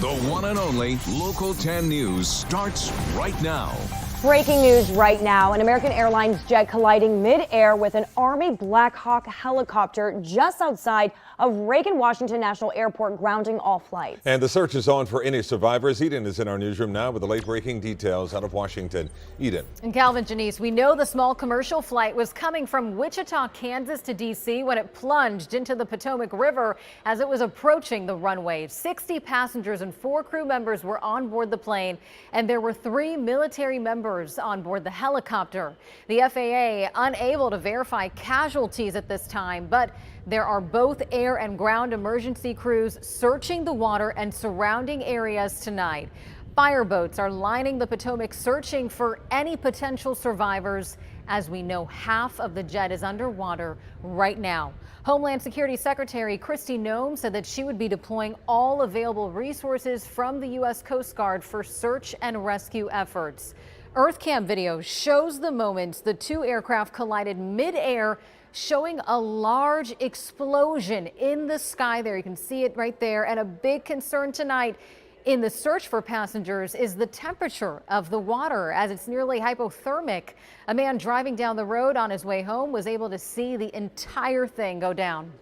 The one and only Local 10 News starts right now. Breaking news right now. An American Airlines jet colliding mid-air with an Army Black Hawk helicopter just outside of Reagan Washington National Airport, grounding all flights. And the search is on for any survivors. Eden is in our newsroom now with the late-breaking details out of Washington. Eden. And Calvin, Janice, we know the small commercial flight was coming from Wichita, Kansas to D.C. when it plunged into the Potomac River as it was approaching the runway. 60 passengers and 4 crew members were on board the plane, and there were 3 military members on board the helicopter. The FAA unable to verify casualties at this time, but there are both air and ground emergency crews searching the water and surrounding areas tonight. Fireboats are lining the Potomac searching for any potential survivors. As we know, half of the jet is underwater right now. Homeland Security Secretary Kristi Noem said that she would be deploying all available resources from the U.S. Coast Guard for search and rescue efforts. Earthcam video shows the moment the 2 aircraft collided mid-air, showing a large explosion in the sky there. You can see it right there. And a big concern tonight in the search for passengers is the temperature of the water, as it's nearly hypothermic. A man driving down the road on his way home was able to see the entire thing go down.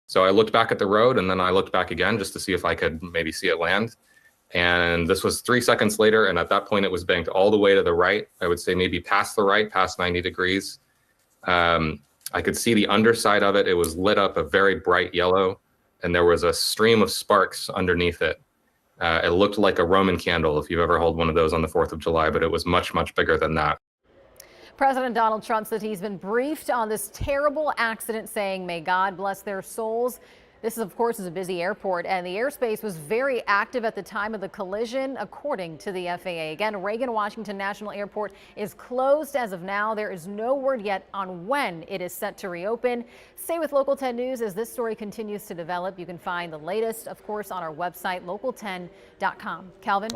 So I looked back at the road, and then I looked back again just to see if I could maybe see it land. And this was 3 seconds later, and at that point it was banked all the way to the right. I would say maybe past the right, past 90 degrees. I could see the underside of it. It was lit up a very bright yellow, and there was a stream of sparks underneath it. It looked like a Roman candle if you've ever held one of those on the 4th of July, but it was much, much bigger than that. President Donald Trump said he's been briefed on this terrible accident, saying, "May God bless their souls." This, of course, is a busy airport, and the airspace was very active at the time of the collision, according to the FAA. Again, Reagan Washington National Airport is closed as of now. There is no word yet on when it is set to reopen. Stay with Local 10 News as this story continues to develop. You can find the latest, of course, on our website, local10.com. Calvin?